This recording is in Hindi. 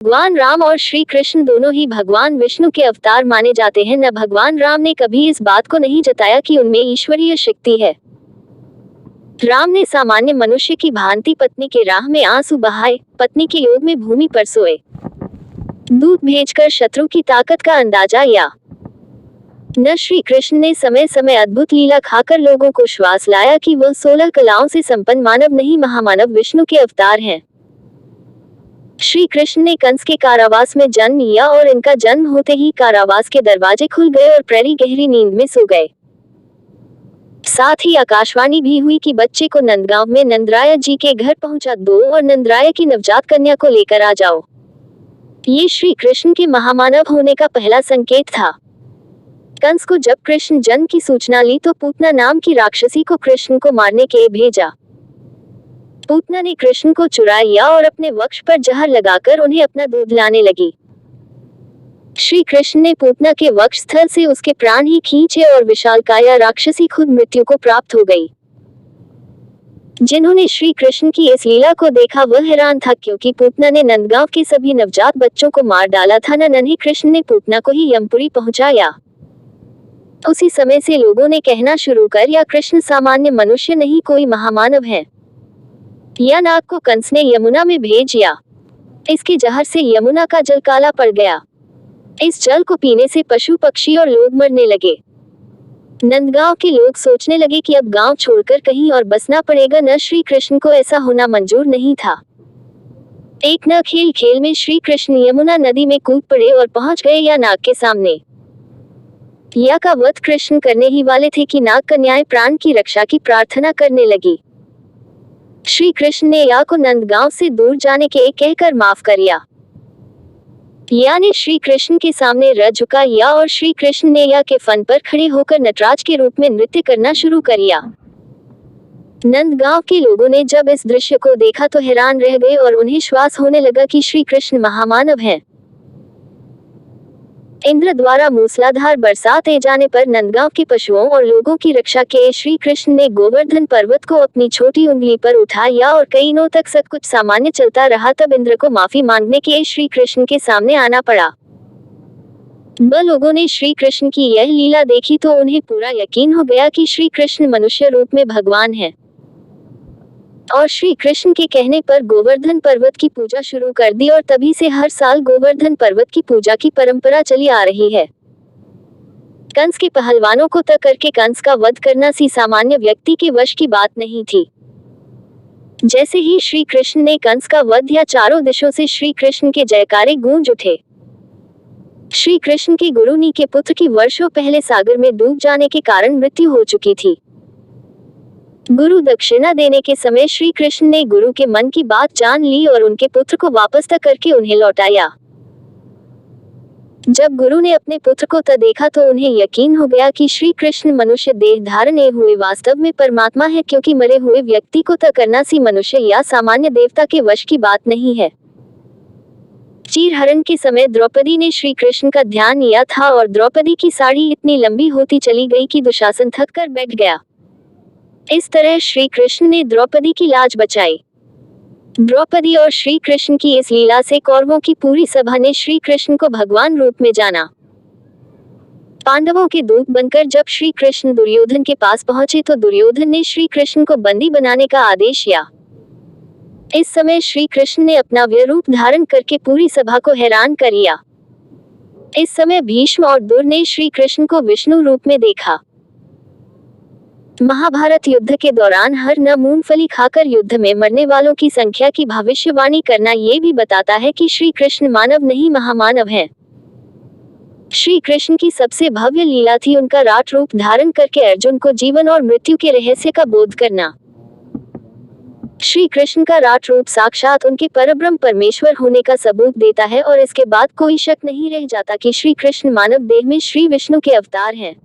भगवान राम और श्री कृष्ण दोनों ही भगवान विष्णु के अवतार माने जाते हैं। न भगवान राम ने कभी इस बात को नहीं जताया कि उनमें ईश्वरीय शक्ति है। राम ने सामान्य मनुष्य की भांति पत्नी के राह में आंसू बहाए, पत्नी के योग में भूमि पर सोए, दूत भेजकर शत्रु की ताकत का अंदाजा या न श्री कृष्ण ने समय समय अद्भुत लीला खाकर लोगों को श्वास लाया कि वह 16 कलाओं से संपन्न मानव नहीं, महामानव विष्णु के अवतार हैं। श्री कृष्ण ने कंस के कारावास में जन्म लिया और इनका जन्म होते ही कारावास के दरवाजे खुल गए और प्रहरी गहरी नींद में सो गए। साथ ही आकाशवाणी भी हुई कि बच्चे को नंदगांव में नंदराय जी के घर पहुंचा दो और नंदराय की नवजात कन्या को लेकर आ जाओ। ये श्री कृष्ण के महामानव होने का पहला संकेत था। कंस को जब कृष्ण जन्म की सूचना ली तो पूतना नाम की राक्षसी को कृष्ण को मारने के लिए भेजा। पूतना ने कृष्ण को चुरा लिया और अपने वक्ष पर जहर लगाकर उन्हें अपना दूध लाने लगी। श्री कृष्ण ने पूतना के वक्ष स्थल से उसके प्राण ही खींचे और विशालकाया राक्षसी खुद मृत्यु को प्राप्त हो गई। जिन्होंने श्री कृष्ण की इस लीला को देखा वह हैरान था, क्योंकि पूतना ने नंदगांव के सभी नवजात बच्चों को मार डाला था। नन्हे कृष्ण ने पूतना को ही यमपुरी पहुंचाया। उसी समय से लोगों ने कहना शुरू कर दिया, कृष्ण सामान्य मनुष्य नहीं, कोई महामानव है। या नाग को कंस ने यमुना में भेज दिया। इसके जहर से यमुना का जल काला पड़ गया। इस जल को पीने से पशु पक्षी और लोग मरने लगे। नंदगांव के लोग सोचने लगे कि अब गांव छोड़कर कहीं और बसना पड़ेगा। न श्री कृष्ण को ऐसा होना मंजूर नहीं था। एक न खेल खेल में श्री कृष्ण यमुना नदी में कूद पड़े और पहुंच गए या नाग के सामने। या का वध कृष्ण करने ही वाले थे कि नाग कन्याएं प्राण की रक्षा की प्रार्थना करने लगी। श्री कृष्ण ने या को नंदगांव से दूर जाने के कहकर माफ कर दिया। या ने श्री कृष्ण के सामने रथ झुका या और श्री कृष्ण ने या के फन पर खड़े होकर नटराज के रूप में नृत्य करना शुरू कर दिया। नंदगांव के लोगों ने जब इस दृश्य को देखा तो हैरान रह गए और उन्हें विश्वास होने लगा कि श्री कृष्ण महामानव हैं। इंद्र द्वारा मूसलाधार बरसात ए जाने पर नंदगांव के पशुओं और लोगों की रक्षा के श्री कृष्ण ने गोवर्धन पर्वत को अपनी छोटी उंगली पर उठाया और कई दिनों तक सब कुछ सामान्य चलता रहा। तब इंद्र को माफी मांगने के लिए श्री कृष्ण के सामने आना पड़ा। लोगों ने श्री कृष्ण की यह लीला देखी तो उन्हें पूरा यकीन हो गया कि श्री कृष्ण मनुष्य रूप में भगवान है। और श्री कृष्ण के कहने पर गोवर्धन पर्वत की पूजा शुरू कर दी और तभी से हर साल गोवर्धन पर्वत की पूजा की परंपरा चली आ रही है। कंस के पहलवानों को तक करके कंस का वध करना सी सामान्य व्यक्ति के वश की बात नहीं थी। जैसे ही श्री कृष्ण ने कंस का वध किया, चारों दिशों से श्री कृष्ण के जयकारे गूंज उठे। श्री कृष्ण के गुरुनी के पुत्र की वर्षों पहले सागर में डूब जाने के कारण मृत्यु हो चुकी थी। गुरु दक्षिणा देने के समय श्री कृष्ण ने गुरु के मन की बात जान ली और उनके पुत्र को वापस तक करके उन्हें लौटाया। जब गुरु ने अपने पुत्र को देखा तो उन्हें यकीन हो गया कि श्री कृष्ण मनुष्य देह धारण हुए वास्तव में परमात्मा है, क्योंकि मरे हुए व्यक्ति को करना सी मनुष्य या सामान्य देवता के वश की बात नहीं है। चीरहरण के समय द्रौपदी ने श्री कृष्ण का ध्यान लिया था और द्रौपदी की साड़ी इतनी लंबी होती चली गई कि दुशासन थक कर बैठ गया। इस तरह श्री कृष्ण ने द्रौपदी की लाज बचाई। द्रौपदी और श्री कृष्ण की इस लीला से कौरवों की पूरी सभा ने श्री कृष्ण को भगवान रूप में जाना। पांडवों के दूत बनकर जब श्री कृष्ण दुर्योधन के पास पहुंचे तो दुर्योधन ने श्री कृष्ण को बंदी बनाने का आदेश दिया। इस समय श्री कृष्ण ने अपना व्यरूप धारण करके पूरी सभा को हैरान कर दिया। इस समय भीष्म और दुर ने श्री कृष्ण को विष्णु रूप में देखा। महाभारत युद्ध के दौरान हर न मूंगफली खाकर युद्ध में मरने वालों की संख्या की भविष्यवाणी करना ये भी बताता है कि श्री कृष्ण मानव नहीं महामानव हैं। श्री कृष्ण की सबसे भव्य लीला थी उनका राट रूप धारण करके अर्जुन को जीवन और मृत्यु के रहस्य का बोध करना। श्री कृष्ण का राट रूप साक्षात उनके परब्रह्म परमेश्वर होने का सबूत देता है और इसके बाद कोई शक नहीं रह जाता कि श्री कृष्ण मानव देह में श्री विष्णु के अवतार हैं।